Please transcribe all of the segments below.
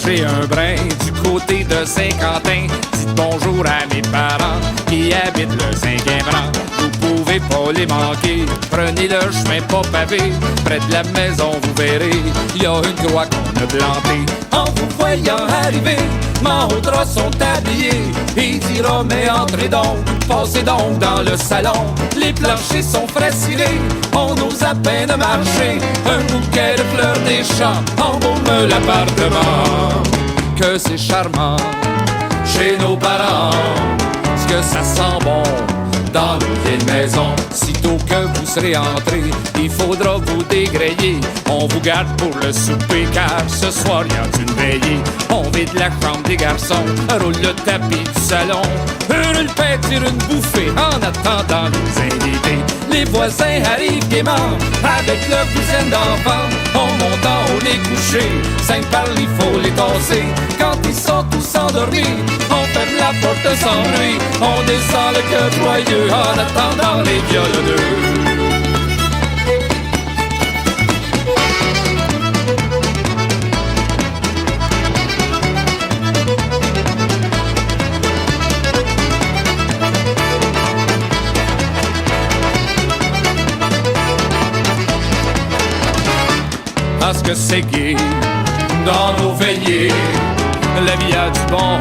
marcher un brin du côté de Saint-Quentin. Dites bonjour à mes parents qui habitent le 5e rang. Vous pouvez pas les manquer, prenez le chemin pas pavé. Près de la maison vous verrez, il y a une croix qu'on a plantée. En vous voyant arriver, montres sont habillés. Il dira mais entrez donc, passez donc dans le salon. Les planchers sont frais cirés, on ose à peine marcher. Un bouquet de fleurs des champs embaume l'appartement. Que c'est charmant chez nos parents, ce que ça sent bon dans nos vieilles maisons. Sitôt que vous serez entré, il faudra vous dégrayer. On vous garde pour le souper car ce soir y a une veillée. On vide la chambre des garçons, roule le tapis du salon, hurle le pain, tire une bouffée en attendant les invités. Les voisins arrivent gaiement avec leur douzaine d'enfants. On monte en haut les coucher, 5 par il faut les tasser. Quand ils sont tous endormis, on ferme la porte sans bruit. On descend le cœur joyeux en attendant les violoneux. Parce que c'est gai dans nos veillées, la vie a du bon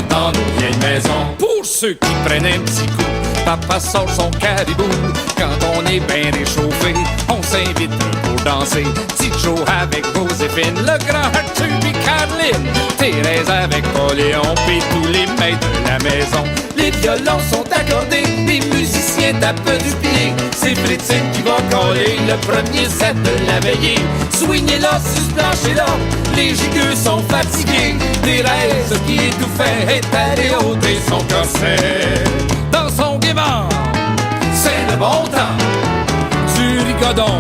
dans nos vieilles maisons. Pour ceux qui prennent un petit coup, papa sort son caribou. Quand on est bien réchauffé, on s'invite pour danser. Petit Joe avec Joséphine, le grand Arthur et Caroline, Thérèse avec Pauléon, puis tous les maîtres de la maison. Les violons sont accordés, les musiciens tapent du pied. C'est Frétine qui va coller le premier set de la veillée. Swingez-là sur ce plancher-là, les gigueux sont fatigués. Thérèse qui étouffait est allée ôter son corset. Dans son gaiement, c'est le bon temps du rigodon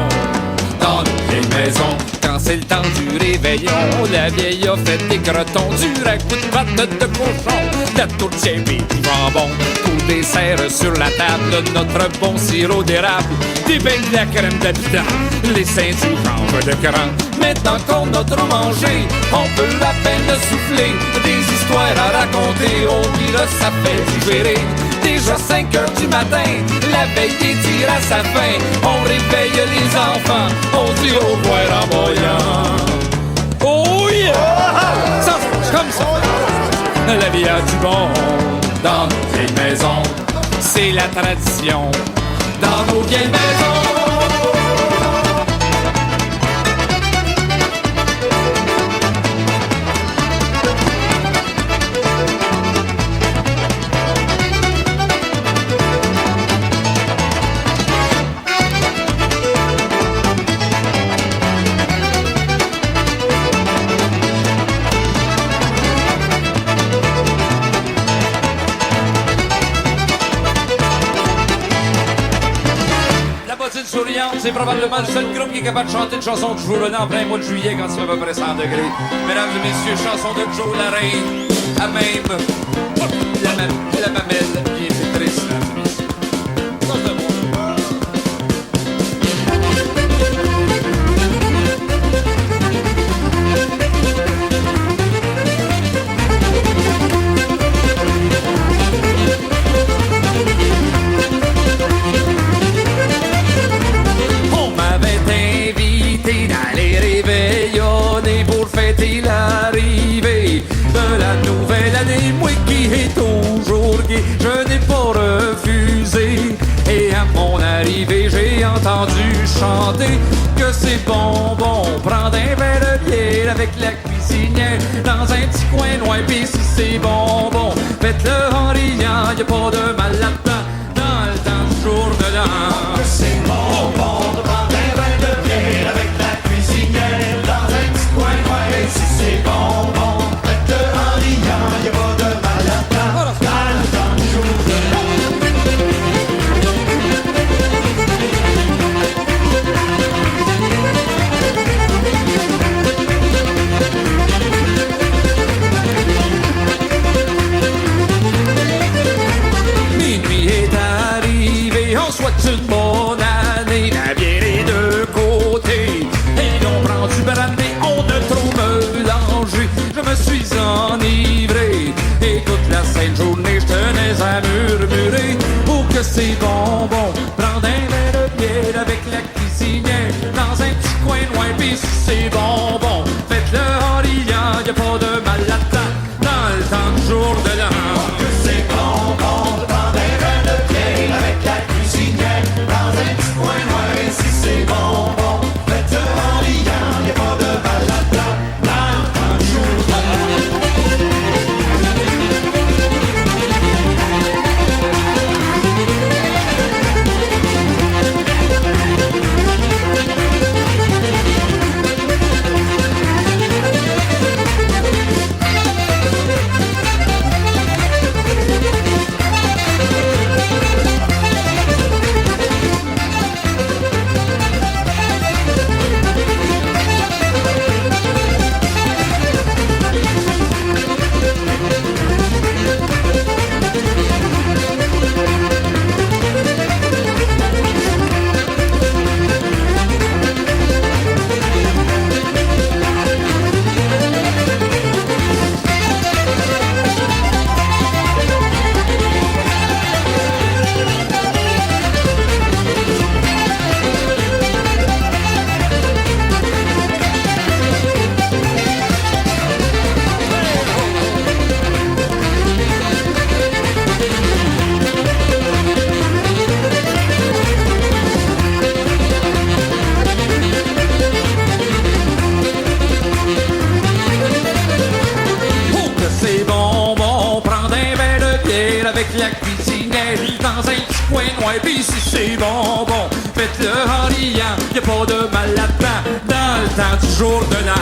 dans nos vieilles maisons. Quand c'est le temps du réveillon, la vieille a fait des crotons, du ragoût de pâte de cochon, de la tourtière et du jambon. Tout dessert sur la table, notre bon sirop d'érable, des beignes de la crème d'habitant, les seins du chanvre de cran. Maintenant qu'on a trop mangé, on peut à peine souffler. Des histoires à raconter, on dira ça fait digérer. Déjà 5 heures du matin, la veille tire à sa fin. On réveille les enfants, on dit au revoir en voyant. Oh yeah! Ça c'est comme ça. La vie a du bon dans nos vieilles maisons. C'est la tradition dans nos vieilles maisons. C'est probablement le seul groupe qui est capable de chanter une chanson de Joe René en plein mois de juillet quand il fait à peu près 100 degrés. Mesdames et messieurs, chanson de Joe la reine, à même la mamelle qui est triste. L'arrivée de la nouvelle année, moi qui est toujours gai, je n'ai pas refusé. Et à mon arrivée, j'ai entendu chanter que c'est bon, prendre un verre de bière avec la cuisinière dans un petit coin loin, pis si c'est bon, faites-le en riant, y'a pas de mal là-dedans, dans le temps du jour de l'an. Que c'est bon, de prendre un verre de bière avec la cuisinière dans un petit coin loin, et si c'est bon, faites-le en riant, y'a pas de mal là-dedans, dans le temps du jour de l'an. Minuit est arrivé, on souhaite une bonne année. cuisinette dans un petit coin noir. Pis si c'est bonbon, faites-le en riant, y'a pas de mal là-dedans, dans le temps du jour de l'an.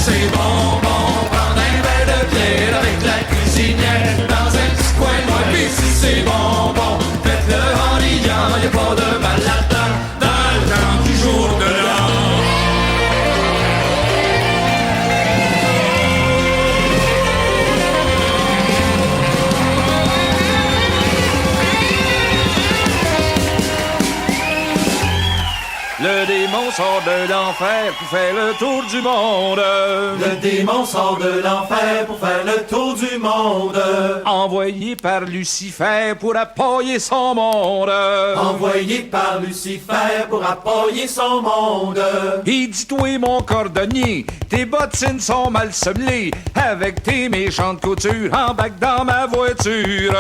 C'est bon, prendre un verre de bière avec la cuisinière dans un petit coin noir. Pis si c'est bon, faites-le en riant, y'a pas de mal là-dedans, dans le temps du jour de l'an. Le démon sort de l'enfer pour faire le tour du monde. Le démon sort de l'enfer pour faire le tour du monde. Envoyé par Lucifer pour appuyer son monde. Envoyé par Lucifer pour appuyer son monde. Il dit toi mon cordonnier, tes bottines sont mal semblées. Avec tes méchantes coutures, embarque dans ma voiture.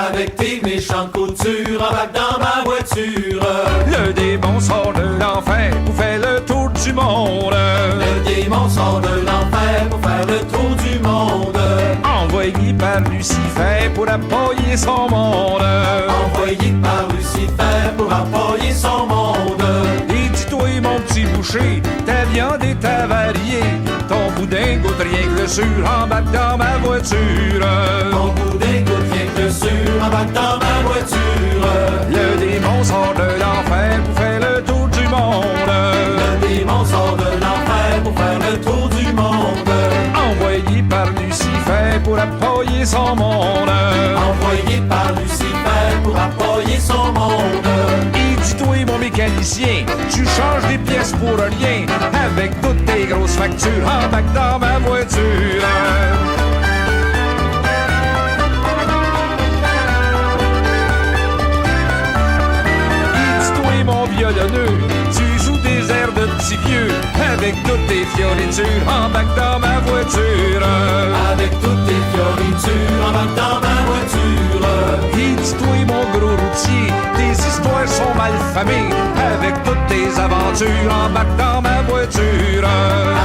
Avec tes méchantes coutures, embarque dans ma voiture. Le démon sort de l'enfer pour faire le tour du monde. Le démon sort de l'enfer pour faire le tour du monde. Envoyé par Lucifer pour appuyer son monde. Envoyé par Lucifer pour appuyer son monde. Et dis-toi mon petit boucher, ta viande est avariée. Ton boudin goûte rien que le sûr, embarque dans ma voiture. Ton boudin goûte rien que le sûr, embarque dans ma voiture. Le démon sort de l'enfer pour faire le tour du monde. Le démon sort de l'enfer pour faire le tour du monde. Envoyé par Lucifer pour appuyer son monde. Envoyé par Lucifer pour appuyer son monde. Et dis-toi mon mécanicien, tu changes des pièces pour rien. Avec toutes tes grosses factures, embarque dans ma voiture. Mon violonneux, tu joues des airs de petits vieux. Avec toutes tes fioritures, embarque dans ma voiture. Avec toutes tes fioritures, embarque dans ma voiture. Et dis-toi mon gros routier, tes histoires sont mal famées. Avec toutes tes aventures, embarque dans ma voiture.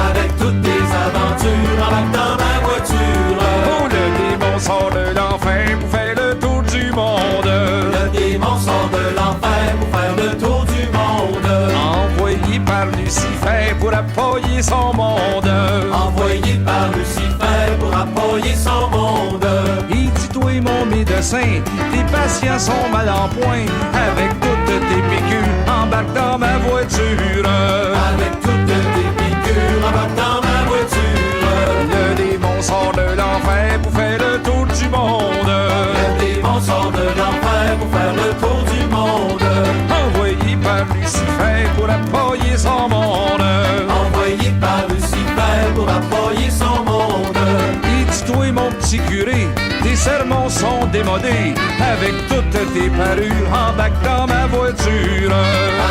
Avec toutes tes aventures, embarque dans ma voiture. Oh, le démon sort de l'enfer pour faire le tour du monde. Le démon sort de l'enfer pour faire le tour du monde. Envoyé par Lucifer pour appuyer son monde. Envoyé par Lucifer pour appuyer son monde. Et dis-toi mon médecin, tes patients sont mal en point. Avec toutes tes piqûres, embarque dans ma voiture. Avec toutes tes piqûres, embarque dans ma voiture. Le démon sort de l'enfer pour faire le tour du monde. Le démon sort de l'enfer pour faire le tour du monde. Envoyé par Lucifer pour appuyer son monde. Envoyé par Lucifer pour appuyer son monde. Et dis-toi mon petit curé, tes sermons sont démodés. Avec toutes tes parures, embarque dans ma voiture.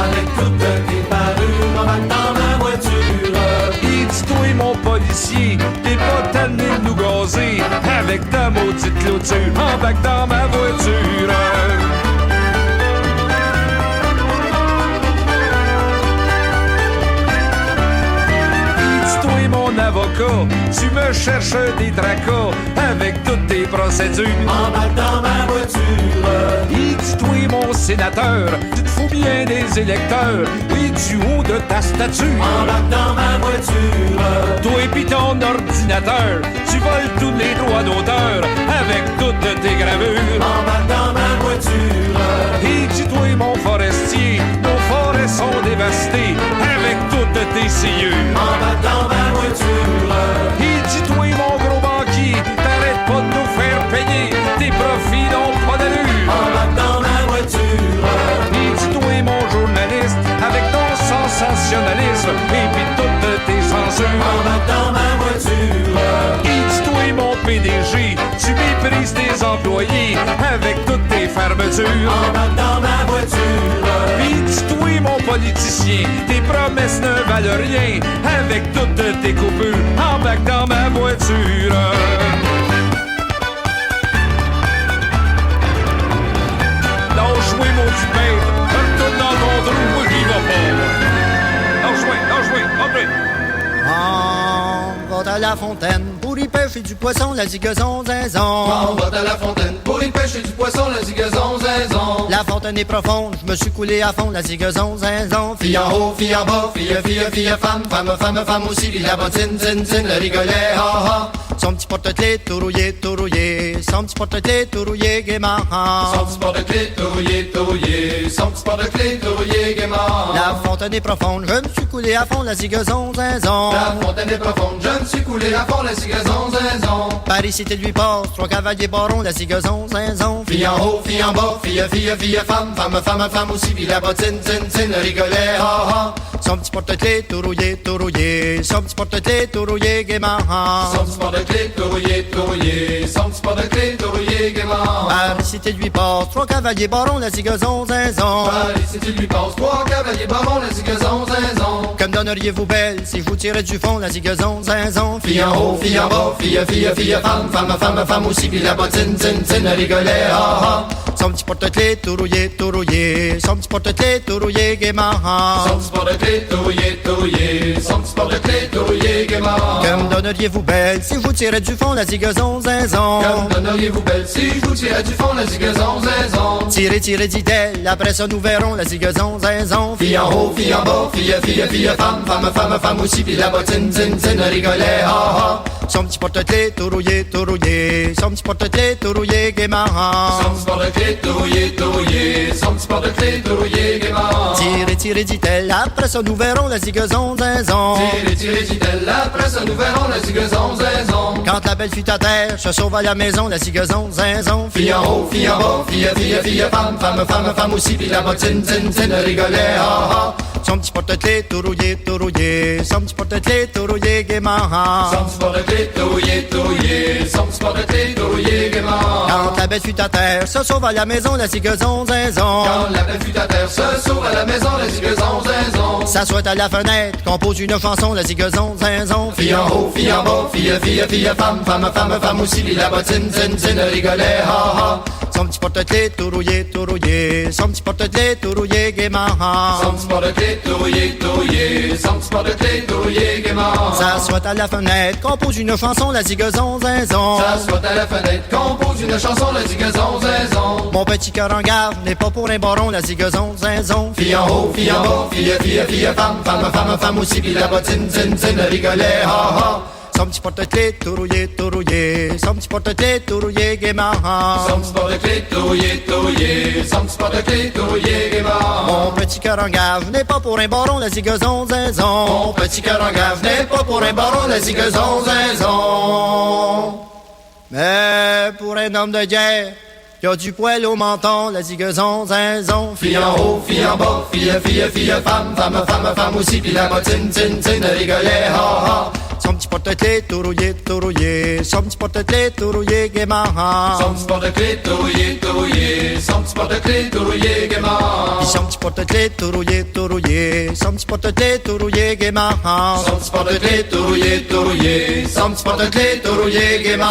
Avec toutes tes parures, embarque dans ma voiture. Et dis-toi mon policier, t'es pas tanné de nous gazer. Avec ta maudite clôture, embarque dans ma voiture. Mon avocat, tu me cherches des tracas avec toutes tes procédures. Embarque dans ma voiture. Et dis-toi mon sénateur, tu te fous bien des électeurs et du haut de ta statue. Embarque dans ma voiture. Toi et pis ton ordinateur, tu voles tous les droits d'auteur avec toutes tes gravures. Embarque dans ma voiture. Et dis-toi mon forestier, nos forêts sont dévastées avec toutes tes sciures. Embarque dans ma voiture. Et dis-toi mon gros banquier, t'arrêtes pas de nous faire payer, tes profits n'ont pas d'allure. Embarque dans ma voiture. Et dis-toi mon journaliste, avec ton sensationnalisme et puis toutes tes censures. Embarque dans ma voiture. Et dis-toi mon PDG, tu méprises tes employés avec toutes tes fermetures. Embarque dans ma voiture. Puis dis-toi mon politicien, tes promesses ne valent rien avec toutes tes coupures. Embarque dans ma voiture. Non, jouez mon petit père. à la fontaine pour y pêcher du poisson, la zigazon zinzon. On va à la fontaine pour y pêcher du poisson, la zigazon zinzon. La fontaine est profonde, je me suis coulé à fond, la zigazon zinzon. Fille en haut, fille en bas, fille, femme, femme aussi, puis là-bas, tin, le rigolet, ha ha. Son petit porte-clés tout rouillé, son petit porte-clés tout rouillé gaiement. Son petit porte-clés tout rouillé, son petit porte-clés tout rouillé gaiement. La fontaine est profonde, je me suis coulé à fond, la zigazon zinzon. La fontaine est profonde, je me suis coulé à fond, la zigazon zinzon. Par ici t'es lui passe, trois cavaliers barons, la zigazon zinzon. Fille en haut, fille en bas, fille, femme, femme aussi, puis là-bas, tin, le rigolet, ha ha. Son petit porte-clés tout rouillé, son petit porte-clés tout rouillé gaiement. Son petit porte-clés tout rouillé, son petit porte-clés tout rouillé gaiement. Par ici t'es lui passe, trois cavaliers barons, la zigazon zinzon. Par ici t'es lui passe, trois cavaliers barons, la zigazon zinzon. Comme donneriez-vous belle si je vous tirais du fond, la zigazon zinzon. Fille en haut, fille en bas, fille, femme aussi, puis là-bas, tin, le rigolet, ha ha. Son petit porte-clés tout rouillé, son petit porte-clés tout rouillé gaiement. Son petit porte-clés tout rouillé, son petit porte-clés tout rouillé gaiement. Comme donneriez-vous belle si je vous tirais du fond, la zigazon zinzon. Comme donneriez-vous belle si je vous tirais du fond, la zigazon zinzon. Tirez, dit-elle, après ça nous verrons, la zigazon zinzon. Fille en haut, fille en bas, fille, femme aussi, puis là-bas, tin, le rigolet, ha ha. Son petit porte-clés tout rouillé, son petit porte-clés tout rouillé gaiement. Son petit porte-clés tout rouillé, son petit porte-clés tout rouillé gaiement. Tirez, dit-elle, après ça nous verrons, la zigazon zinzon. Tirez, dit-elle, après ça nous verrons, la zigazon zinzon. Quand la belle fut à terre, se sauve à la maison, la zigazon zinzon. Fille en haut, fille en bas, fille, femme aussi, puis là-bas, tin, le rigolet, ha ha. Son petit porte-clés tout rouillé, son petit porte-clés tout rouillé gaiement. Son petit porte-clés tout rouillé, son petit porte-clés tout rouillé gaiement. Quand la belle fut à terre, se sauve à la maison, la zigazon zinzon. Quand la belle fut à terre, se sauve à la maison, la zigazon zinzon. S'assoit à la fenêtre, compose une chanson, la zigazon zinzon. Fille en haut, fille en bas, fille, femme aussi, puis là-bas, tin, le rigolet, ha ha. Son petit porte-clés tout rouillé, son petit porte-clés tout rouillé gaiement. Son petit porte-clés tout rouillé, son petit porte-clés tout rouillé gaiement. S'assoit à la fenêtre, compose une chanson, la zigazon zinzon. S'assoit à la fenêtre, compose une chanson, la zigazon zinzon. Mon petit cœur en garde n'est pas pour un baron, la zigazon zinzon. Fille en haut, fille en bas, fille, femme aussi, puis là-bas, tin, le rigolet, ha ha. Son petit porte-clés tout rouillé, son petit porte-clés tout rouillé gaiement. Son petit porte-clés tout rouillé, son petit porte-clés tout rouillé gaiement. Mon petit cœur en gage n'est pas pour un baron, la zigazon zinzon. Mon petit cœur en gage n'est pas pour un baron, la zigazon zinzon. Mais pour un homme de guerre qui a du poil au menton, la zigazon zinzon. Fille en haut, fille en bas, fille, femme aussi, puis là-bas, tin, le rigolet, ha ha. Son petit porte-clés tout rouillé, son petit porte-clés tout rouillé gaiement. Son petit porte-clés tout rouillé, son petit porte-clés tout rouillé gaiement. Puis son petit porte-clés tout rouillé, son petit porte-clés tout rouillé gaiement. Son petit porte-clés tout rouillé, son petit porte-clés tout rouillé gaiement.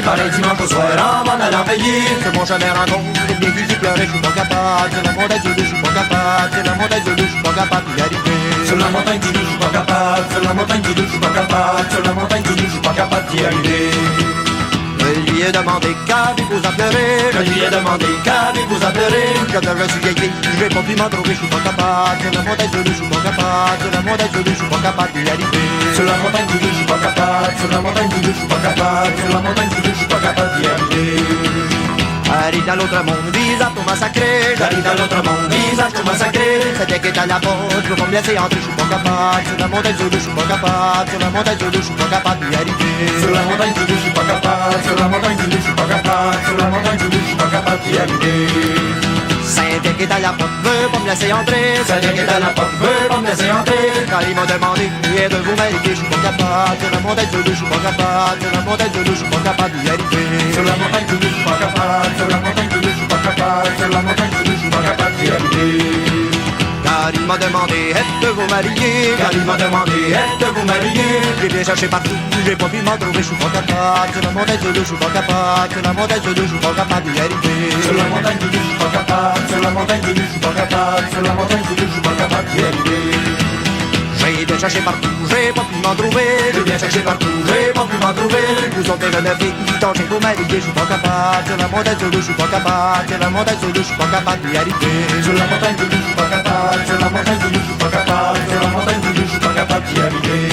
Pareil dimanche au soir en m'en allant veiller. Que mon chemin rencontre des vieilles qui pleuraient, je suis pas capable. Sur la montagne de je suis pas capable. Sur la montagne de je suis pas capable d'y arriver. Sur la montagne du je suis pas capable. Sur la montagne du je suis pas capable. Sur la montagne du je suis pas capable d'y arriver. Je lui ai demandé qu'avez-vous à pleurer. Je lui ai demandé qu'avez-vous à pleurer. Quand je suis vieille, j'ai pas pu m'en trouver, je suis pas capable. Sur la montagne de je suis pas capable. Sur la montagne de je suis pas capable d'y arriver. Sur la montagne du je suis pas capable. Sur la montagne du je suis pas capable. Sur la montagne du je suis pas capable d'y arriver. Arrive dans l'autre monde, visage tout massacré. J'arrive dans l'autre monde, visage tout massacré. C'était qui est à la porte, je vais me laisser entrer, je suis pas capable. Sur la montagne de je suis pas capable. Sur la montagne de je suis pas capable d'y arriver. Sur la montagne du je suis pas capable. Sur la montagne du je suis pas capable. Sur la montagne du je suis pas capable d'y arriver. C'était qui qui est à la porte veut pas me laisser entrer. Celle qui est à la porte veut pas me laisser entrer. Quand il m'a demandé de vous marier, je suis pas capable. Sur la montagne de l'eau, je suis pas capable. Sur la montagne de l'eau, je suis pas capable d'y arriver. Sur la montagne de l'eau, je suis pas capable. Sur la montagne de l'eau, je suis pas capable. Sur la montagne de l'eau, je suis pas capable d'y arriver. Car il m'a demandé êtes-vous marié. Car il m'a demandé êtes-vous marié. J'ai bien cherché partout, j'ai pas pu m'en trouver, je suis pas capable. Sur la montagne de l'eau, je suis pas capable. Sur la montagne de l'eau, je suis pas capable d'y arriver. Sur la montagne de l'eau, je suis pas capable. Sur la montagne de l'eau, je suis pas capable. Sur la montagne de l'eau, je suis pas capable d'y arriver. J'ai bien cherché partout, j'ai pas pu m'en trouver. J'ai bien cherché partout, j'ai pas pu m'en trouver. Vous autres jeunes filles, tant j'ai vous marier, je suis pas capable. Sur la montagne de l'eau, je suis pas capable. Sur la montagne de l'eau, je suis pas capable d'y arriver. Sur la montagne de l'eau, je suis pas capable. Sur la montagne de l'eau, je suis pas capable. Sur la montagne de l'eau, je suis pas capable d'y arriver.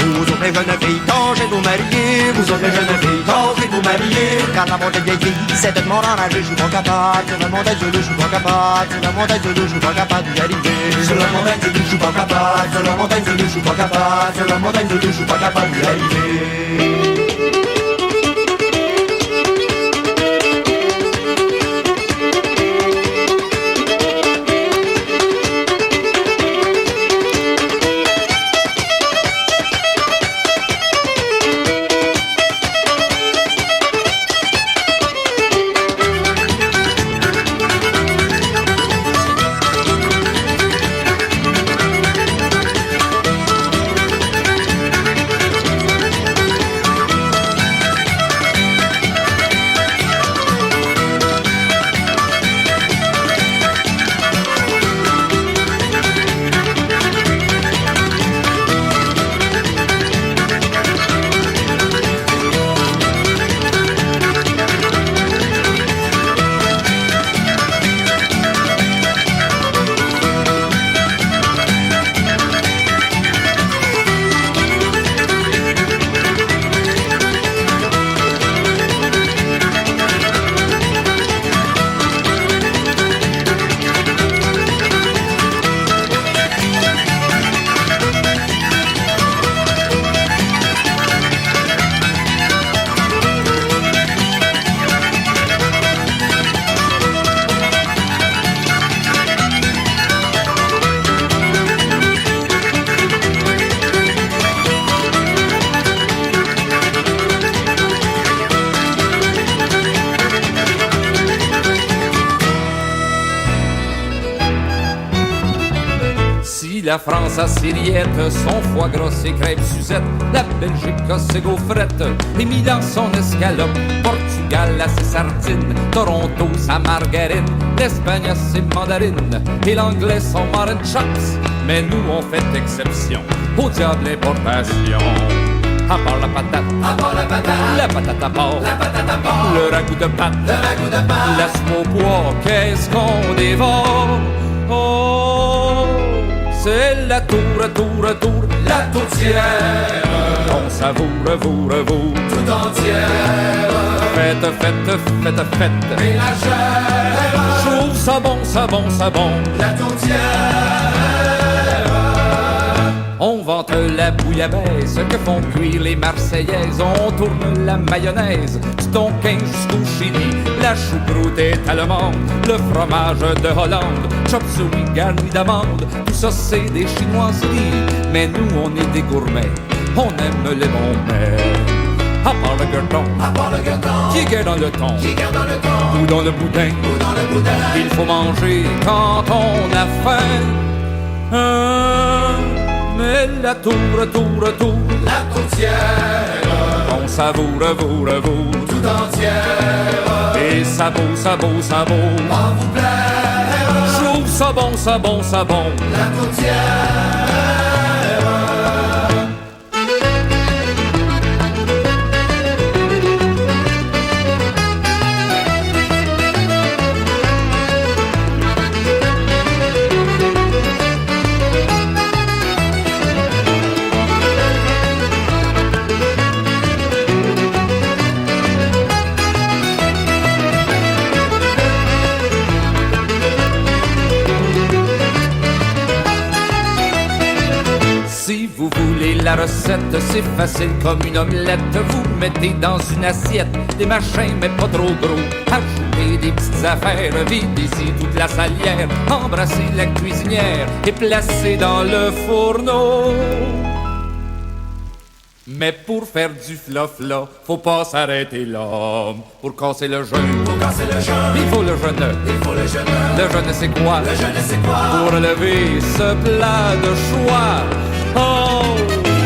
Vous autres jeunes filles, tant j'ai vous marier. Vous autres jeunes filles, tentez de vous marier. Car la montagne vieille fille, c'est de mon enragé, je suis pas capable. Sur la montagne de l'eau, je suis pas capable. Sur la montagne de l'eau, je suis pas capable d'y arriver. Sur la montagne de l'eau, je suis pas capable. Sur la montagne de l'eau, je suis pas capable. Sur la montagne de l'eau, je suis pas capable d'y arriver. La France a ses rillettes, son foie gras, ses crêpes Suzette. La Belgique a ses gaufrettes, et Milan son escalope. Portugal a ses sardines, Toronto sa margarine. L'Espagne a ses mandarines, et l'anglais son mutton chops. Mais nous on fait exception au diable importation. À part la patate, la patate à porc, le ragoût de pâte, la soupe au pois, qu'est-ce qu'on dévore? Oh, c'est la tour, la tourtière. On savoure, vous, tout entière. Faites, ménagère. Trouve ça bon, la tourtière. On vante la bouillabaisse que font cuire les Marseillaises. On tourne la mayonnaise du Tonkin jusqu'au Chili. La choucroute est allemande, le fromage de Hollande. Chop suey garni d'amandes, tout ça c'est des chinoiseries. Mais nous on est des gourmets, on aime les bons mets. À part le gueuleton, qui guère dans le thon, ou dans le boudin, il faut manger quand on a faim. Mais la tour, la tourtière, on savoure, vous, tout entière. Et ça beau, en vous plaire. Je trouve ça bon, la tourtière. La recette, c'est facile comme une omelette. Vous mettez dans une assiette des machins, mais pas trop gros. Ajoutez des petites affaires, videz-y toute la salière. Embrassez la cuisinière et placez dans le fourneau. Mais pour faire du fla-fla, faut pas s'arrêter là. Pour casser le jeûne, il faut le jeûne. Le jeûne c'est quoi? Pour lever ce plat de choix. Oh,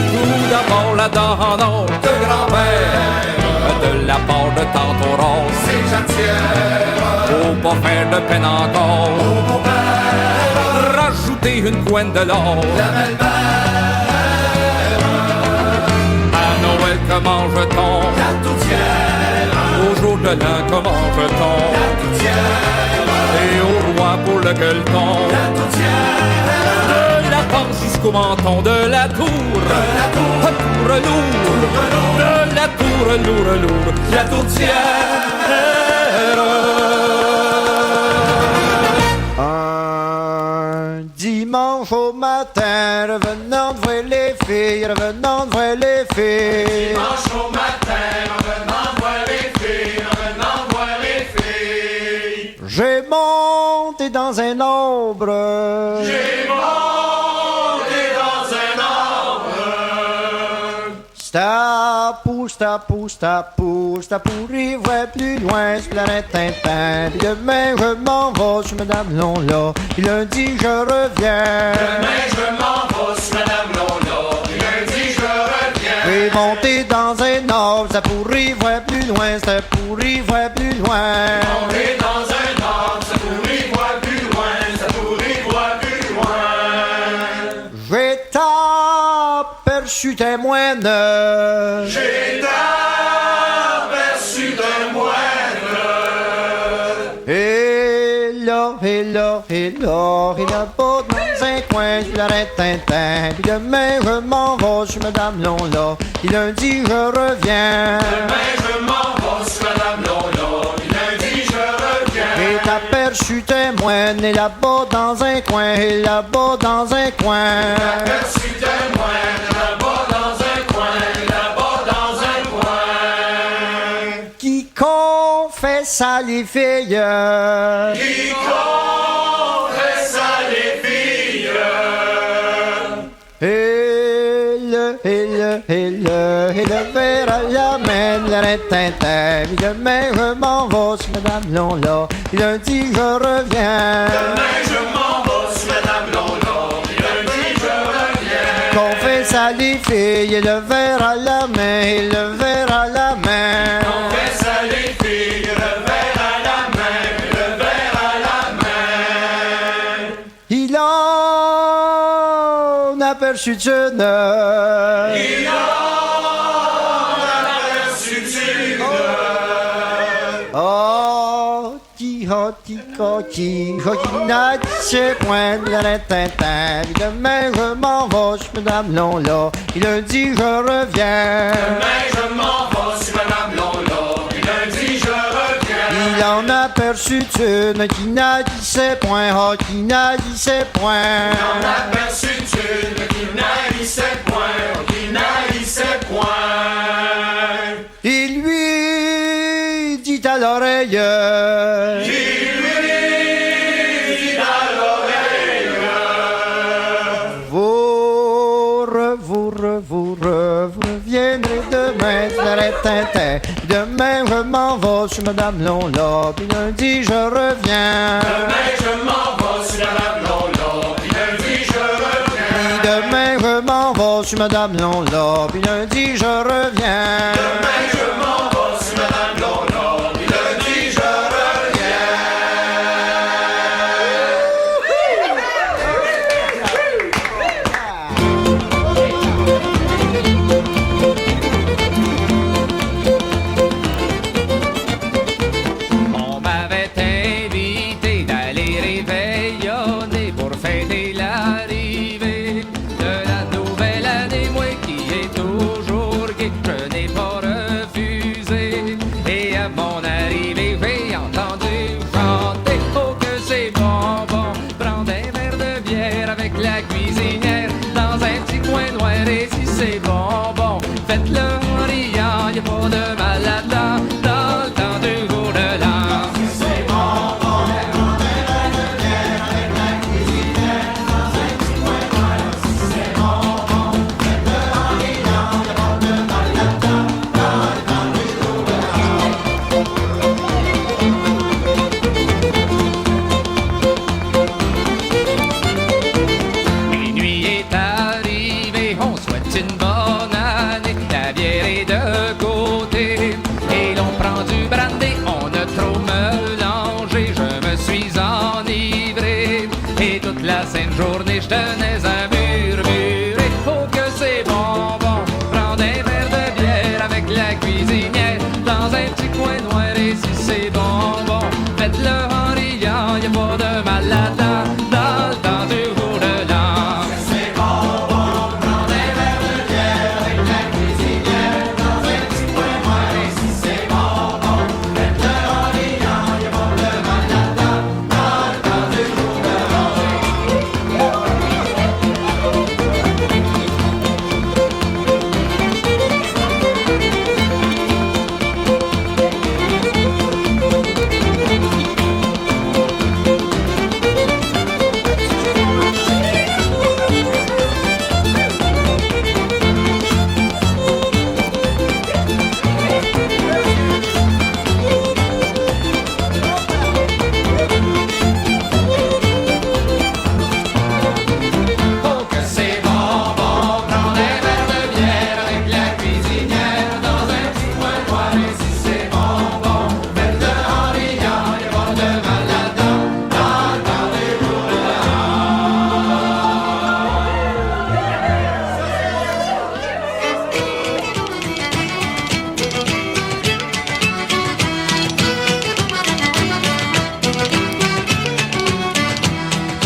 tout d'abord la dent de grand-père, de la part de tante Aurore, c'est jatière. Faut pas faire de peine encore. Rajoutez une couenne de l'or. La belle-mère. À Noël, comment mange-t-on? La tourtière. Au jour de l'an, comment mange-t-on? La tourtière. Et au roi pour le gueuleton? La tourtière. La tente jusqu'au menton de la tour. Tour lourd. De la tour lourd. La tourtière. Un dimanche au matin, revenant de voir les filles, revenant de voir les filles. Dimanche au matin, revenant voir les filles, revenant voir les filles. J'ai monté dans un arbre. J'ai monté dans un arbre. Sta pour y voir plus loin, c'est la tintin. Puis demain je m'en vais sur Madame Lonla, puis lundi je reviens. Demain je m'en vais sur Madame Lonla, puis lundi je reviens. J'ai monté dans un arbre, ça pour y voir plus loin, c'est pour y voir plus loin. Monté dans un arbre, ça pour y voir plus loin, ça pour y voir plus loin. J'ai aperçu tes moines. J'ai aperçu des moines. Et là-bas dans un coin, je l'arrête tintin. Puis demain je m'en vais sur Madame Lonla, puis lundi je reviens. Demain je m'en vais sur Madame Lonla, puis lundi je reviens. Et t'aperçu tes moines, et là-bas dans un coin, et là-bas dans un coin. Aperçu des moines, là-bas dans un coin, là-bas dans un coin. Qui confesse à les filles. Qui confesse à les filles. Et le verre à la main, l'arrête tintin. Puis demain je m'en vais sur Madame Lonla, puis lundi je reviens. Demain je m'en vais sur Madame Lonla, puis lundi je reviens. Confesse à les filles, et le verre à la main, et le verre à la main. Confesse à les filles, le verre à la main, le verre à la main. Il en aperçut une. Il en aperçut une. Qui n'a dit ses points, l'arrête tintin. Puis demain je m'en vais sur Madame Lonla, puis lundi je reviens. Demain je m'en vais sur Madame Lonla, puis lundi je reviens. Il en aperçut une qui n'a dit ses points, qui n'a dit ses points. Il en aperçut une qui n'a dit ses points, qui n'a dit ses points. Il lui dit à l'oreille. Il lui dit à l'oreille. Vous reviendrez demain, l'arrête tintin. Demain je m'en vais sur Madame Lonla, puis lundi je reviens. Demain je m'en vais sur Madame Lonla, puis lundi je reviens. Puis demain je m'en vais sur Madame Lonla, puis lundi je reviens. Demain je m'en vais sur Madame Lonla, puis lundi je On m'avait invité d'aller réveillonner pour fêter l'arrivée de la nouvelle année. Moi qui est toujours gai, je n'ai pas refusé. Et à mon arrivée, j'ai entendu chanter: oh que c'est bon, bon, prendre un verre de bière avec la cuisinière dans un petit coin noir. Et si c'est je tenais un murmuré. Oh que c'est bon, bon, prendre un verre de bière avec la cuisinière dans un petit coin noir et si c'est bon, bon, faites-le en riant, y'a pas de mal là-dedans, dans le temps du jour de l'an. C'est bon, bon, prendre un verre de bière avec la cuisinière dans un petit coin noir et si c'est bon, bon, faites-le en riant, y'a pas de mal là-dedans, dans le temps du jour de l'an. Oh que c'est bon, bon, prendre un verre de bière avec la cuisinière dans un petit coin noir et si c'est bon, bon, faites-le en riant, y'a pas de mal là-dedans, dans le temps du jour de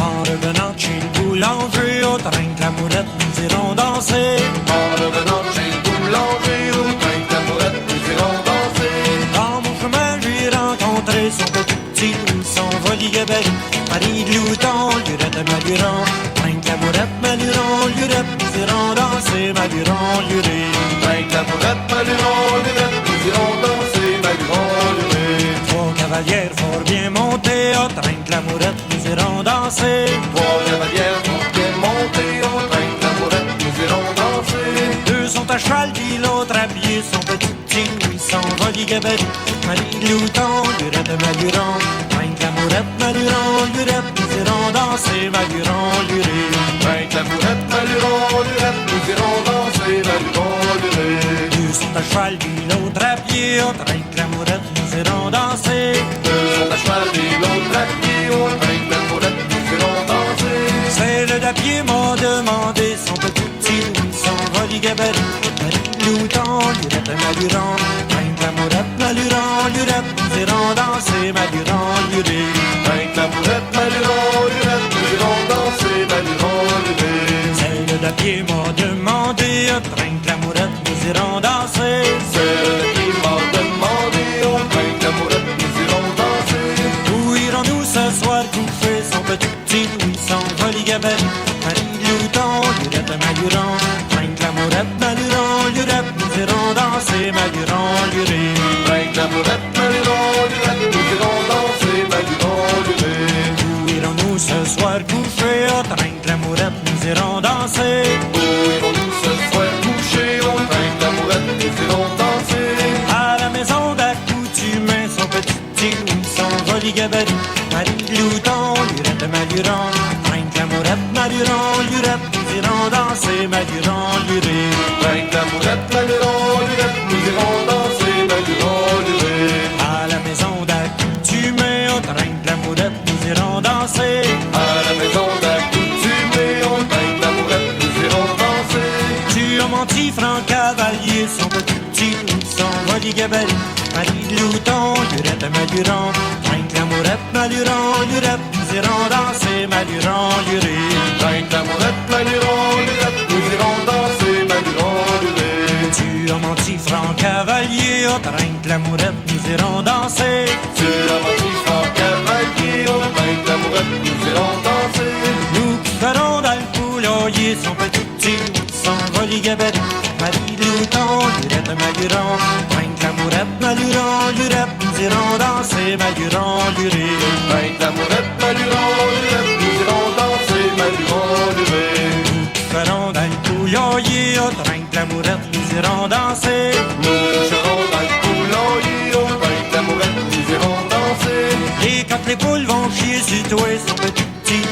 En revenant de chez le boulanger, au train que l'amourette, nous irons danser. En revenant de chez le boulanger, au train que l'amourette, nous irons danser. Dans mon chemin, j'ai rencontré son petit Louis, son voligabelle, Marie de Louton, lurette de Maluron. Train que l'amourette, Maluron, lurette, nous irons danser, Maluron, lurette. Train que l'amourette, Maluron, lurette, nous irons danser, Maluron, lurette. Trois cavalières fort bien montées, au train que l'amourette, nous irons danser. Trois cavalières sont bien montées, au train que l'amourette, nous irons danser. Deux sont à cheval, puis l'autre à pied, son petit Louis, son voligabelle, Marie de Louton, lurette de Maluron. Train que l'amourette, Maluron, lurette, nous irons danser, Maluron, lurette. Train que l'amourette, Maluron, lurette, nous irons danser, Maluron, lurette. Deux sont à cheval, puis l'autre à pied, au train que l'amourette, nous irons danser. Deux sont à cheval et l'autre à pied, au train que l'amourette, nous irons danser. Celle d'à-pied m'a demandé son petit Louis, son voligabelle, Marie de Louton, lurette de Maluron. Train que l'amourette, Maluron, lurette, nous irons danser, Maluron, lurette. Train que l'amourette, Maluron, lurette, nous irons danser, Maluron, lurette. Celle d'à-pied m'a demandé, au train que l'amourette, nous irons danser. Celle qui m'a demandé, au train que l'amourette, nous irons danser. Où irons-nous ce soir coucher son petit Louis, son voligabelle, Marie de Louton, lurette de Maluron. Train que l'amourette, Maluron, lurette, nous irons danser, Maluron, lurette. Train que l'amourette, Maluron, lurette, nous irons danser, Maluron, lurette. Où irons-nous ce soir coucher au train que l'amourette, nous irons danser. Où irons-nous ce soir coucher, au train que l'amourette, nous irons danser. À la maison d'accoutumée, son petit Louis, son voligabelle, Marie de Louton, lurette de Maluron. Train que l'amourette, Maluron, lurette, nous irons danser, Maluron, lurette. Train que l'amourette, Maluron, lurette, nous irons danser, Maluron, lurette. À la maison d'accoutumée, au train que l'amourette, nous irons danser. À la maison d'accoutumée, au train que l'amourette, nous irons danser. Tu as menti, Franck Cavalier, son petit Louis, son voligabelle, Marie de Louton, lurette de Maluron. Train que l'amourette, Maluron, lurette, nous irons danser, Maluron, lurette. Train que l'amourette, Maluron, lurette, nous irons danser, Maluron, lurette. Tu as menti, Franck Cavalier, au train que l'amourette, nous irons danser. Tu as menti, Franck Cavalier, au train que l'amourette, nous irons danser. Nous ferons dans le poulailler son petit Louis, son voligabelle, Marie de Louton, lurette de Maluron. Train que l'amourette, Maluron, lurette, nous irons danser, Maluron, lurette. Train que l'amourette, Maluron, lurette, nous irons danser, Maluron, lurette. Ferons dans le poulailler, au train que l'amourette, nous irons danser. Nous coucherons dans le poulailler, au train que l'amourette, nous irons danser. Et quand les poules vont chier sur toi, son petit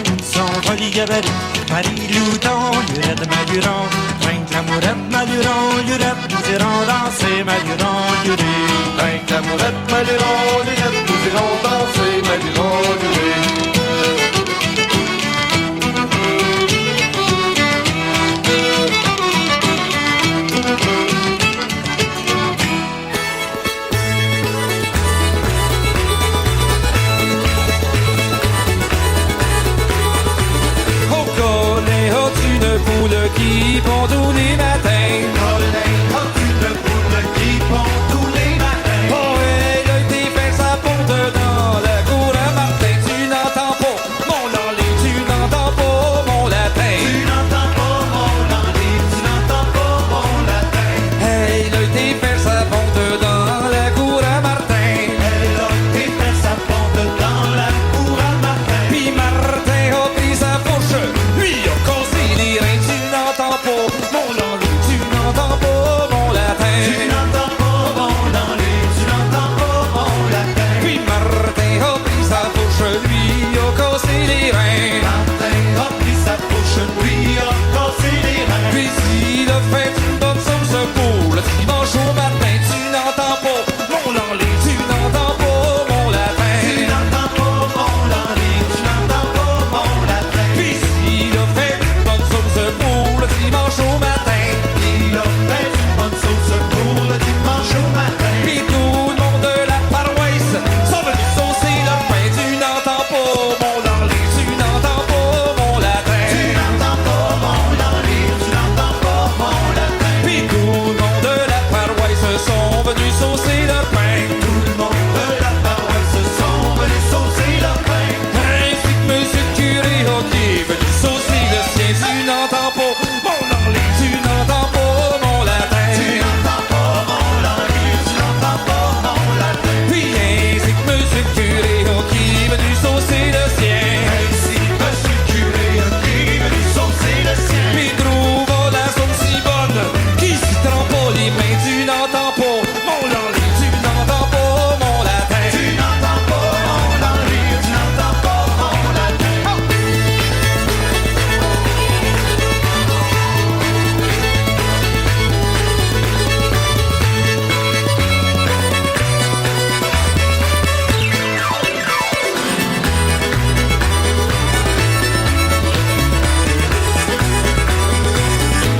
Louis, son voligabelle, Marie de Louton, lurette de Maluron. Train que l'amourette, Maluron, lurette, nous irons danser, Maluron, lurette. Train que l'amourette, Maluron, lurette, nous irons danser, Maluron, lurette. qui pond tous les matins. Colin, as-tu de poules qui pond tous les matins? Oh, elle a été fait sa ponte dans la cour à Martin. Tu n'entends pas mon lanlé, tu n'entends pas mon latin. Tu n'entends pas mon langue, tu n'entends pas mon latin. Elle a été faire sa ponte dans la cour à Martin. Elle a été faire sa ponte dans la cour à Martin. Puis Martin a pris sa fourche, lui a cassé les reins. Tu n'entends pas mon langue, tu n'entends pas mon latin. Tu n'entends pas mon langue, tu n'entends pas mon latin. Puis Martin a pris sa fourche, lui a cassé les reins. Martin a pris sa bouche, lui a cassé les reins. Puis il a fait une bonne sauce pour le dimanche au matin. Tu n'entends pas mon langue, tu n'entends pas mon latin. Tu n'entends pas mon langue, tu n'entends pas mon latin. Puis il a fait une bonne sauce pour le dimanche au matin. Il a fait une bonne sauce pour le dimanche au matin. Puis tout le monde de la paroisse sont venus saucer le pain. Tu n'entends pas mon langue, tu n'entends pas mon latin. Tu n'entends pas mon langue, tu n'entends pas mon latin. Puis tout le monde de la paroisse sont venus saucer le pain. Tout le monde de la paroisse sont venus saucer le pain. Ainsi que monsieur le curé qui est venu saucer le sien. Tu n'entends pas mon langue, tu n'entends pas mon latin. Tu n'entends pas mon langue, tu n'entends pas mon latin. Puis ainsi que monsieur le curé qui est venu saucer le sien. Ainsi, monsieur le curé qui est venu saucer le sien. Puis trouve la sauce si bonne qui s'y trempe pas les mains. Tu n'entends pas mon langue, tu n'entends pas mon latin. Tu n'entends pas mon langue, tu n'entends pas mon latin.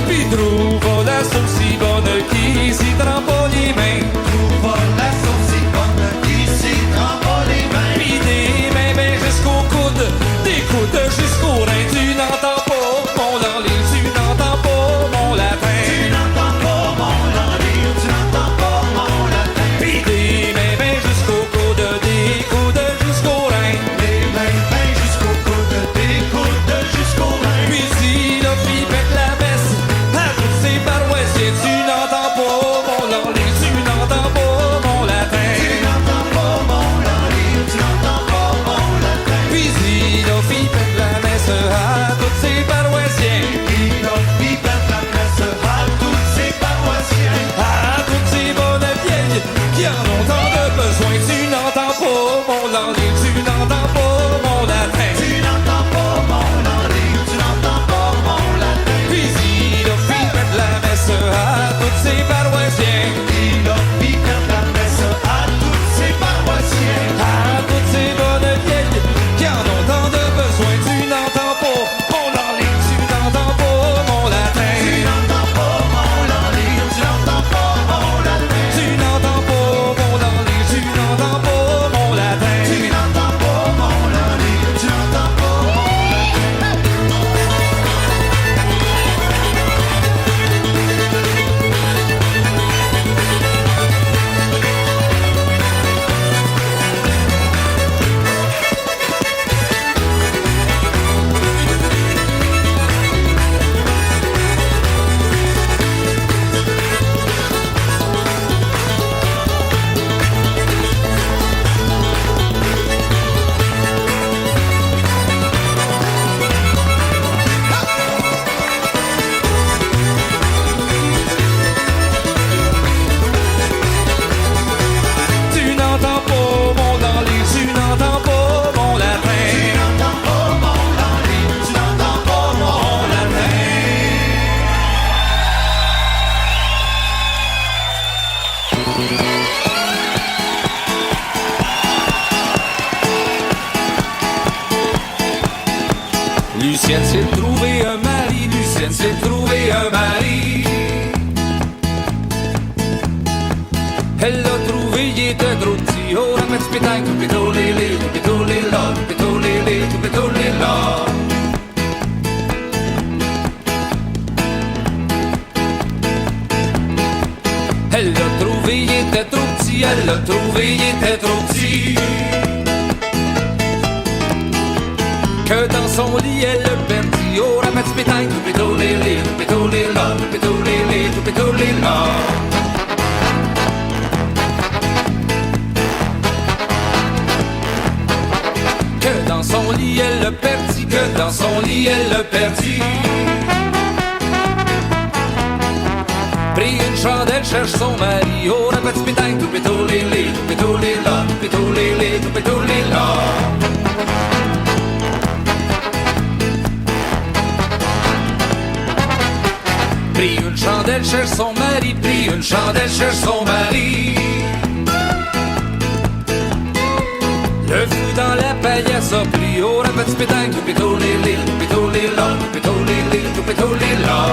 Puis trouve la sauce si bonne qui s'y trempe pas les mains. Trouve la sauce si bonne qui s'y trempe pas les mains. Puis des mains ben jusqu'au coude, des coudes jusqu'au rein. Tu n'entends pas mon langue, tu n'entends pas mon latin. Tu n'entends pas mon langue, tu n'entends pas mon latin. Puis des mains ben jusqu'au coude, des coudes jusqu'au rein. Les mains mains jusqu'au coude, des coudes jusqu'au rein. Puis si la fille pète la messe à tous ses paroissiens. Tu n'entends pas mon langue, tu n'entends pas mon latin. Tu n'entends pas mon langue, tu n'entends pas mon latin. Puis si la fille pète la messe à tous ses paroissiens. Il a mis la messe à tous ses paroissiens. À toutes ces bonnes vieilles qui en ont tant de besoin. Tu n'entends pas mon langue, tu n'entends pas mon latin. Tu n'entends pas mon langue, tu n'entends pas mon latin. Puis si la fille pète la messe à tous ses paroissiens. Il a mis la messe à tous ses paroissiens. À toutes ces bonnes vieilles qui en ont tant de besoin. Tu n'entends pas mon langue, tu n'entends pas mon latin. Tu n'entends pas mon langue, tu n'entends pas mon latin. Tu n'entends pas mon langue, tu n'entends pas mon latin. Tu n'entends pas mon langue, tu n'entends pas mon latin. Tu n'entends pas mon langue, tu n'entends pas mon latin. Tu n'entends pas mon langue, tu n'entends pas mon latin. Lucienne s'est trouvé un mari, Lucienne s'est trouvé un mari. Elle l'a trouvé, il était trop petit. Oh, la mettre pétanque, tout pétolé, tout pétolé là, tout pétolé, tout pétolé là. petit, elle l'a trouvé, il était trop petit. Que dans son lit, elle le perdit. Oh, la petite pétanque, tout pétolé, tout pétolé, là, tout pétolé, tout pétolé, là. Que dans son lit, elle le perdit, que dans son lit, elle le perdit. Pris une chandelle, cherche son mari. Oh, la petite pétanque, tout pétolé, tout pétolé, là, tout pétolé, tout pétolé, là. Pris une chandelle, cherche son mari. Pris une chandelle, cherche son mari. Le fou dans la paillasse a pris. Oh, la petite pétanque, tout pétolé, tout pétolé, là, tout pétolé, tout pétolé, là.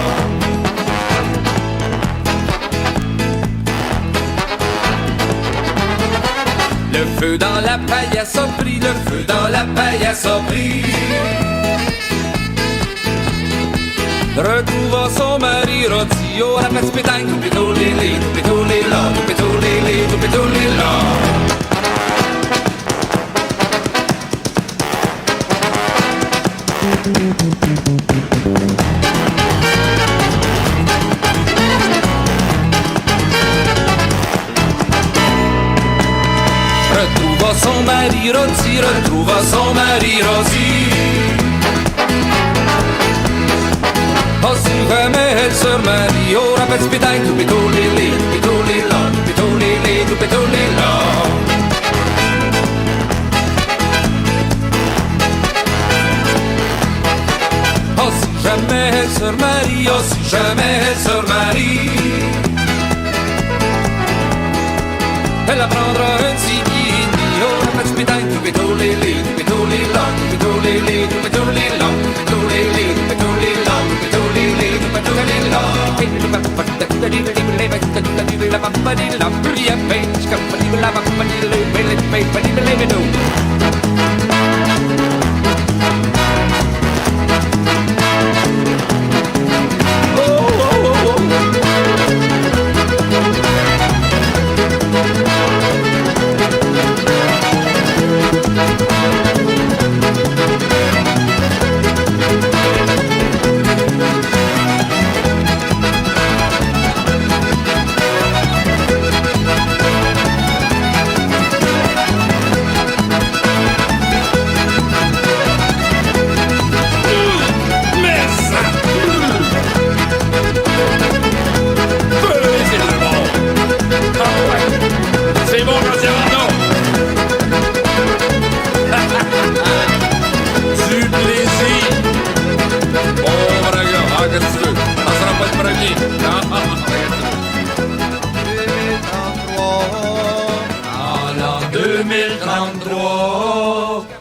Le feu dans la paillasse a pris, le feu dans la paillasse a pris. Retrouva son mari rôti, oh la petite pétanque, tout pétolé, tout pétolé là, tout pétolé, tout pétolé là. Retrouva son mari rôti, retrouva son mari rôti. Oh si jamais elle se marie, oh la petite pétanque, tout pétolé, tout pétolé là, tout pétolé, tout pétolé là. Oh si jamais elle se marie, oh si jamais elle se marie, elle apprendra un petit guigui, oh la petite pétanque, tout pétolé, tout pétolé là, tout pétolé, tout pétolé là, tout pétolé, tout pétolé là, tout pétolé, tout pétolé là.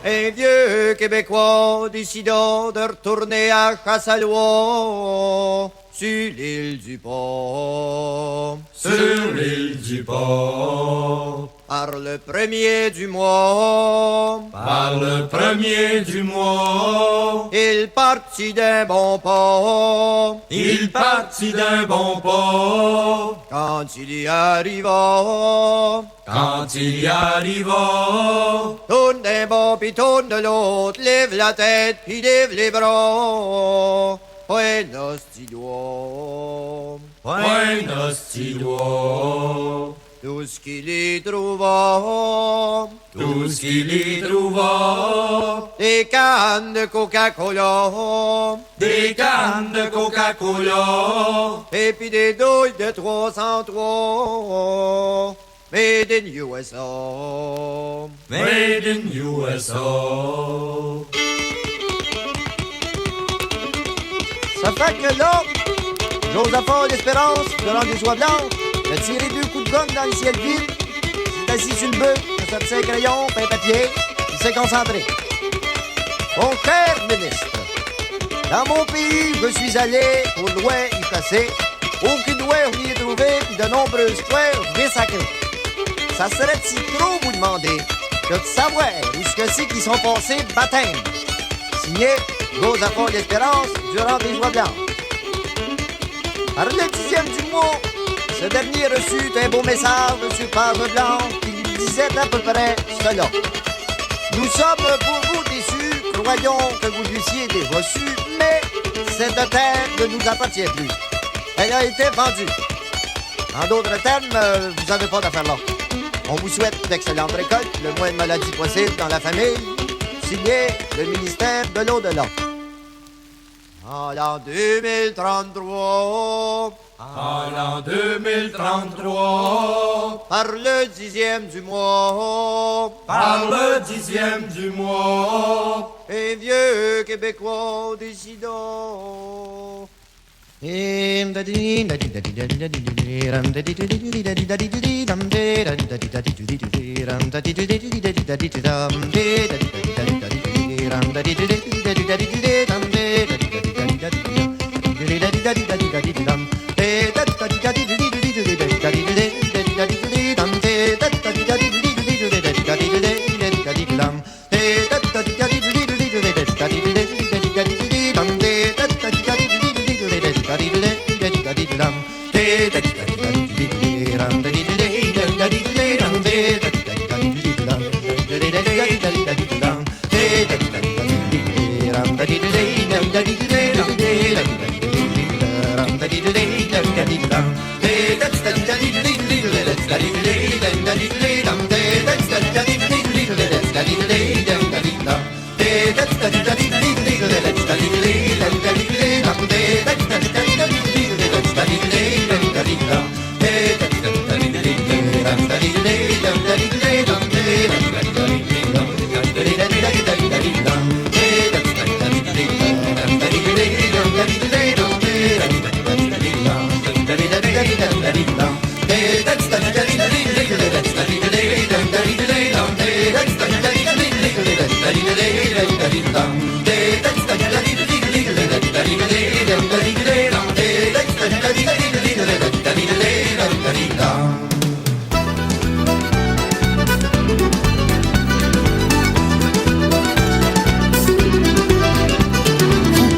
Un vieux Québécois décidant de retourner à Chassalouan sur l'île du Port. Sur l'île du Port. Par le 1er du mois. Par le 1er du mois. Il partit d'un bon port. Il partit d'un bon port. Quand il y arriva. Quand il y arriva. Tourne d'un bord puis tourne de l'autre. Lève la tête puis lève les bras. Buenos Dias. Buenos Dias. Tout ce qu'il y trouva. Tout ce qu'il y trouva. Des cannes de Coca-Cola. Des cannes de Coca-Cola. Et puis des douilles de 303. Made in USA. Made in USA. Ça fait que là, Josaphat l'Espérance, devant des oies blanches, a tiré 2 coups de gomme dans le ciel vide, s'est assis sur une bœuf, a sorti un crayon, puis un papier, il s'est concentré. Mon cher ministre, dans mon pays, je suis allé aux lois y passer, aucune loi on y est trouvé, puis de nombreuses fois, je vais sacrer. Ça serait-il trop vous demander que de savoir où ce que c'est qui sont passés baptême? Signé Josaphat l'Espérance durant des joies blanches. Par le 10e du mois, Ce dernier reçut un beau message de sur page blanche qui lui disait à peu près cela. Nous sommes pour vous déçus, croyons que vous l'eussiez déjà su, mais cette terre ne nous appartient plus. Elle a été vendue. En d'autres termes, vous n'avez pas d'affaire là. On vous souhaite d'excellentes récoltes, le moins de maladies possible dans la famille. Signé le ministère de l'au-delà. En l'an 2033, En l'an 2033, par le 10e du mois, par le 10e du mois, un vieux Québécois décidant.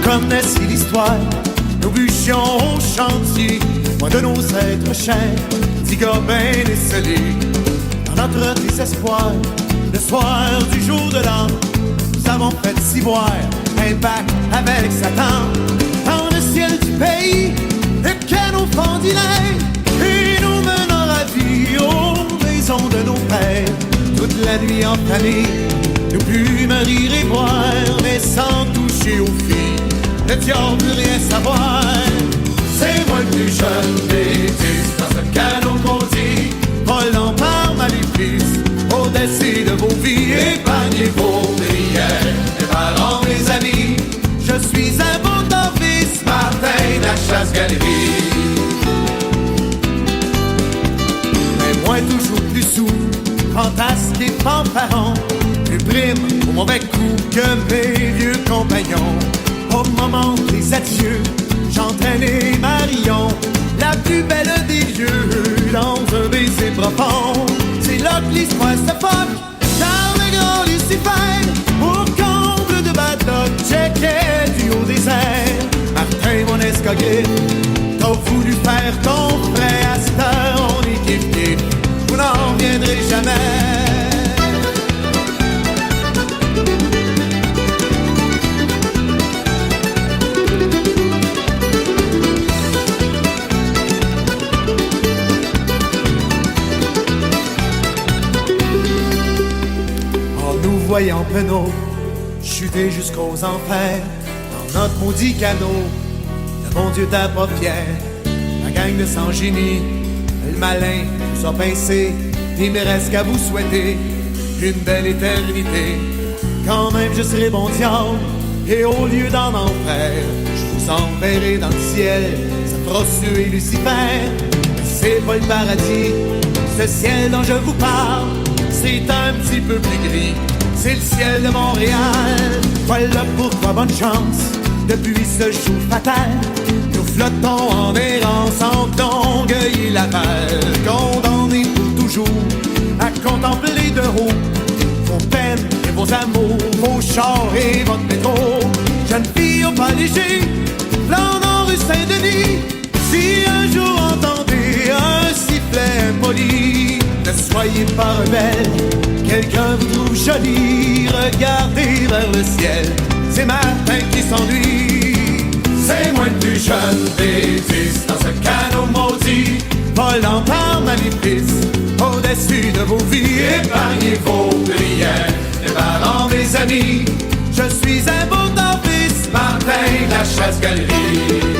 Connaissez l'histoire, nous bûchions au chantier, loin de nos êtres chers, petits gars ben décelés. Dans notre désespoir, le soir du jour de l'an, nous avons fait ciboire un bac avec Satan. Dans le ciel du pays, le canot fendilait, et nous menant ravis aux maisons de nos pères. Toute la nuit en famille, nous pûmes rire et boire, mais sans toucher aux filles. Ne diable plus rien savoir. C'est moi le plus jeune des dix dans ce canot maudit, volant par maléfice, au-dessus de vos vies, épargnez vos prières, mes parents, mes amis. Je suis un bon novice, Martin de la chasse-galerie. Mais moi toujours plus sous, fantasque et fanfaron, plus prime au mauvais coup que mes vieux compagnons. Au moment des adieux, j'entraînais Marion, la plus belle des dieux, dans un baiser profond. C'est là que l'histoire se foque, car le grand Lucifer, au comble de bad luck, checkait du haut des airs. Martin, mon escogriffe, t'as voulu faire ton frère, à cette heure on est kiff-kiff, vous n'en reviendrez jamais. Voyant penaud, chuter jusqu'aux enfers, dans notre maudit canot, le bon Dieu t'a pas fier. La gang de sans-génie, le malin nous a pincé, il me reste qu'à vous souhaiter une belle éternité. Quand même je serai bon diable, et au lieu d'en enfer, je vous enverrai dans le ciel, ça fera suer Lucifer. Mais c'est pas le paradis, ce ciel dont je vous parle, c'est un petit peu plus gris. C'est le ciel de Montréal. Voilà pourquoi bonne chance. Depuis ce jour fatal, nous flottons en errance en Longueuil et Laval, condamnés pour toujours à contempler de haut vos peines et vos amours, vos chars et votre métro. Jeune fille au pas léger, flânant rue Saint-Denis, si un jour entendez un folie. Ne soyez pas rebelle, quelqu'un vous trouve jolie. Regardez vers le ciel, c'est Martin qui s'ennuie. C'est moi le plus jeune des 10 dans ce canot maudit, volant par maléfice au-dessus de vos vies. Épargnez vos prières, mes parents, mes amis. Je suis un beau fils, Martin de la Chasse-Galerie.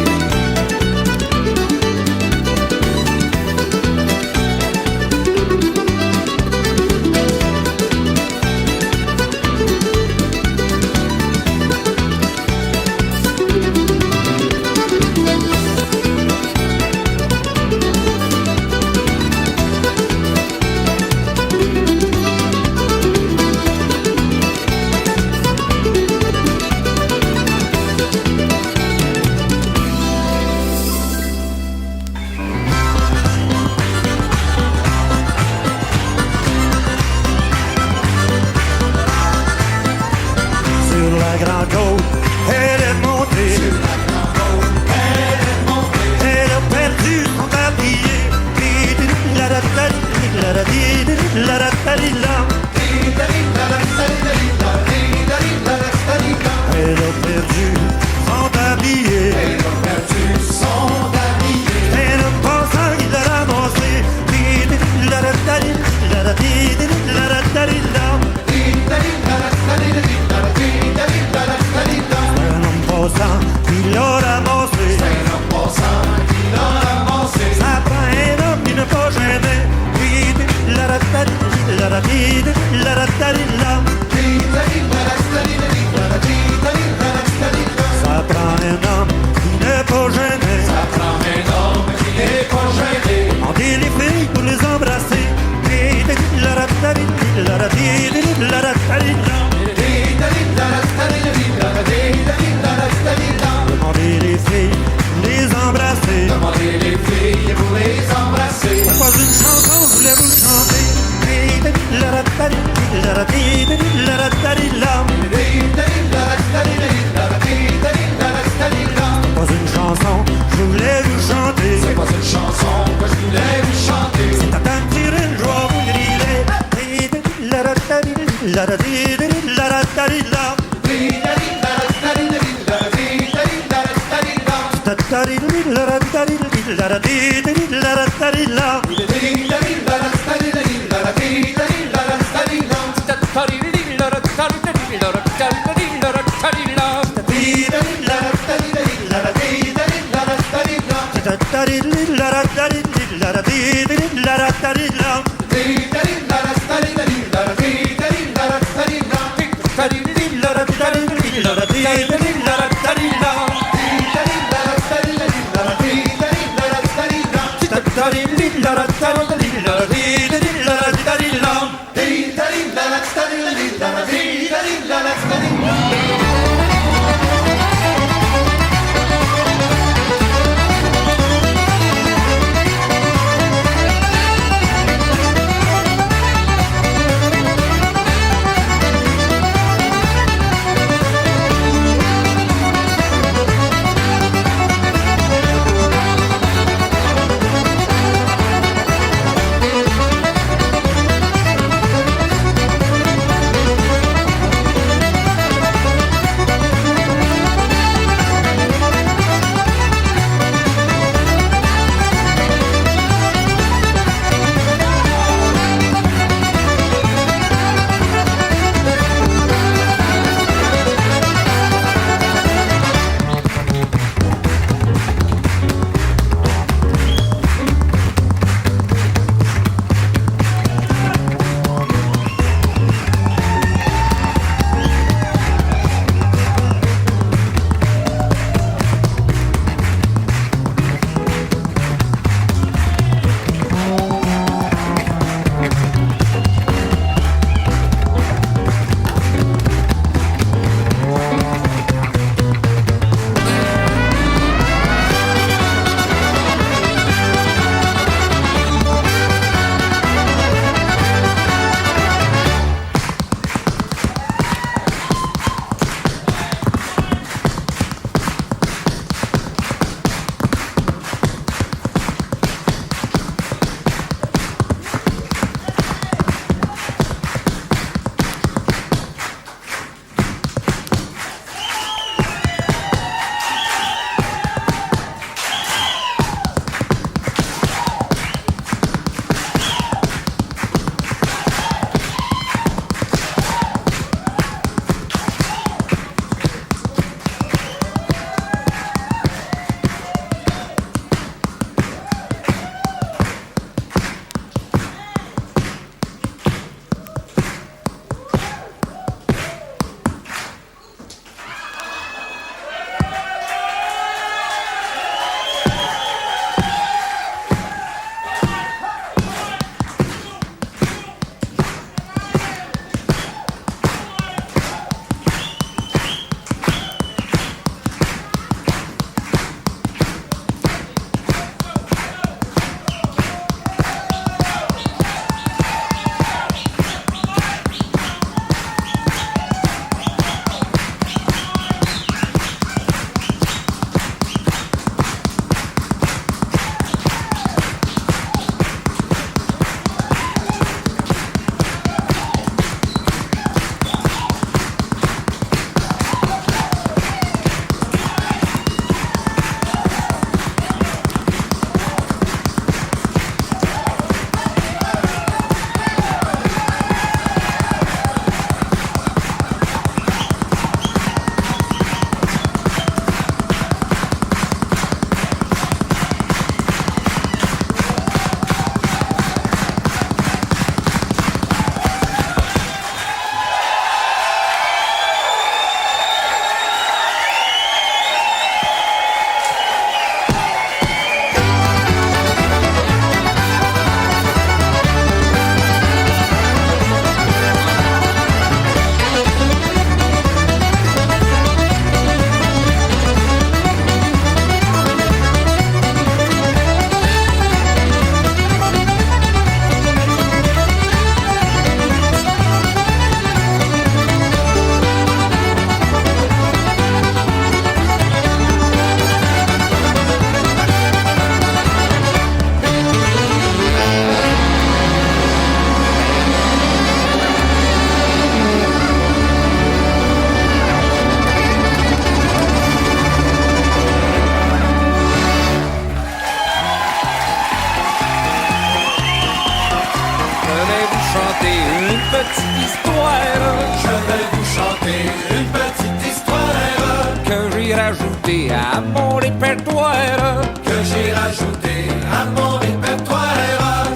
rajouté à mon répertoire. Que j'ai rajouté à mon répertoire.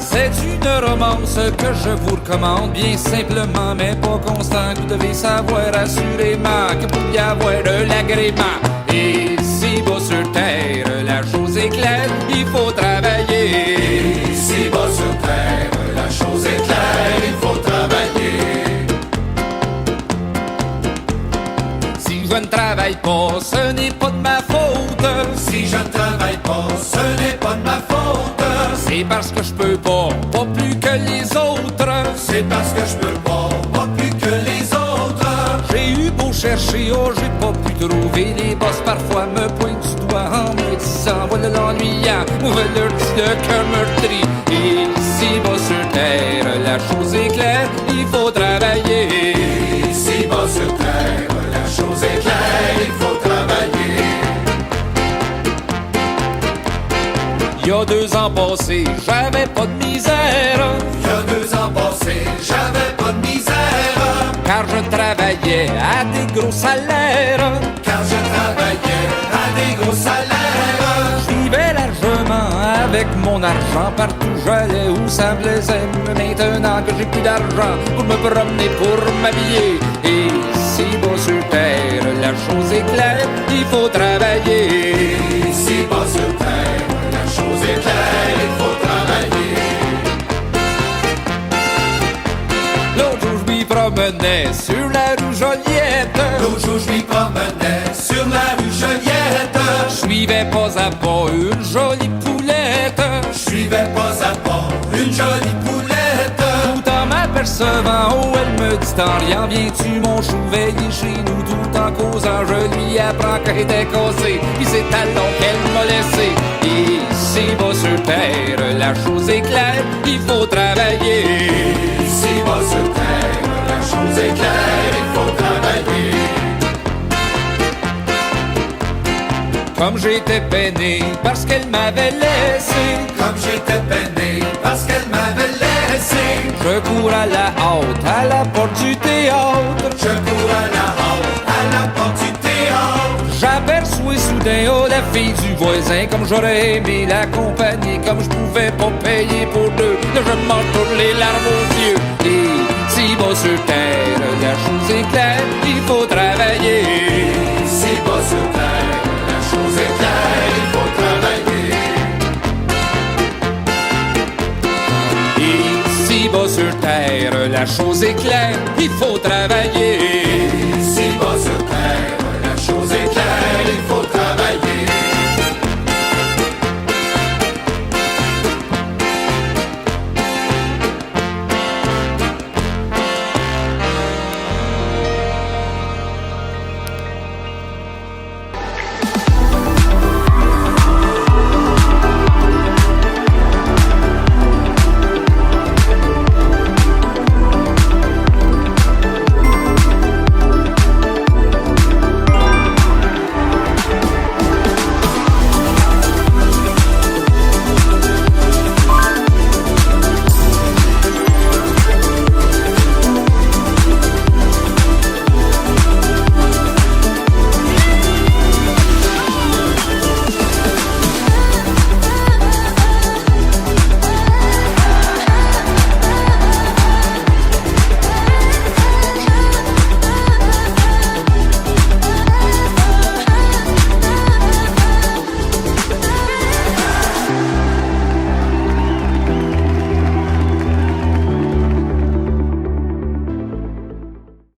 C'est une romance que je vous recommande bien simplement, mais pas constant. Vous devez savoir assurément que pour y avoir de l'agrément. Et si bas sur terre, la chose est claire, il faut travailler. Ici bas sur terre, la chose est claire, il faut travailler. Si je ne travaille pas, ce n'est pas de ma faute. Si je ne travaille pas, ce n'est pas de ma faute. C'est parce que je peux pas plus que les autres. C'est parce que je peux pas plus que les autres. J'ai eu beau chercher, oh j'ai pas pu trouver. Les boss parfois me pointent du doigt en me disant voilà l'ennuyant, voilà leur petit de cœur meurtri. Et ici bas sur terre, la chose est claire, il faut travailler. Ici bas sur terre, la chose est claire, il faut travailler. Il y a 2 ans passés, j'avais pas de misère. Il y a 2 ans passés, j'avais pas de misère. Car je travaillais à des gros salaires. Car je travaillais à des gros salaires. Je vivais largement avec mon argent partout où j'allais où ça me plaisait. Maintenant que j'ai plus d'argent pour me promener, pour m'habiller. Et ici bas sur terre, la chose est claire, il faut travailler. Ici bas sur terre, la chose est claire, il faut travailler. L'autre jour je m'y promenais sur la rue Joliette. L'autre jour je m'y promenais sur la rue Joliette. Je suivais pas à pas une jolie poulette. Je suivais pas à pas une jolie poulette. Tout en m'apercevant, oh elle me dit en rien, viens-tu mon chou veiller chez nous. Tout en causant, je lui apprends qu'elle était cassée. Puis c'est talon qu'elle m'a laissé. Et ici bas sur terre, la chose est claire, il faut travailler. Ici bas sur terre, la chose est claire, il faut travailler. Comme j'étais peiné parce qu'elle m'avait laissé. Comme j'étais peiné parce qu'elle m'avait laissé. Je cours à la hâte, à la porte du théâtre. Je cours à la hâte, à la porte du théâtre. J'aperçois soudain, oh la fille du voisin. Comme j'aurais aimé l'accompagner, comme je pouvais pas payer pour deux. Là je m'entoure les larmes aux yeux. Et si bas sur terre, la chose est claire, il faut travailler. Si bas sur terre, la chose est claire, il faut travailler. Et si bas sur terre, la chose est claire, il faut travailler.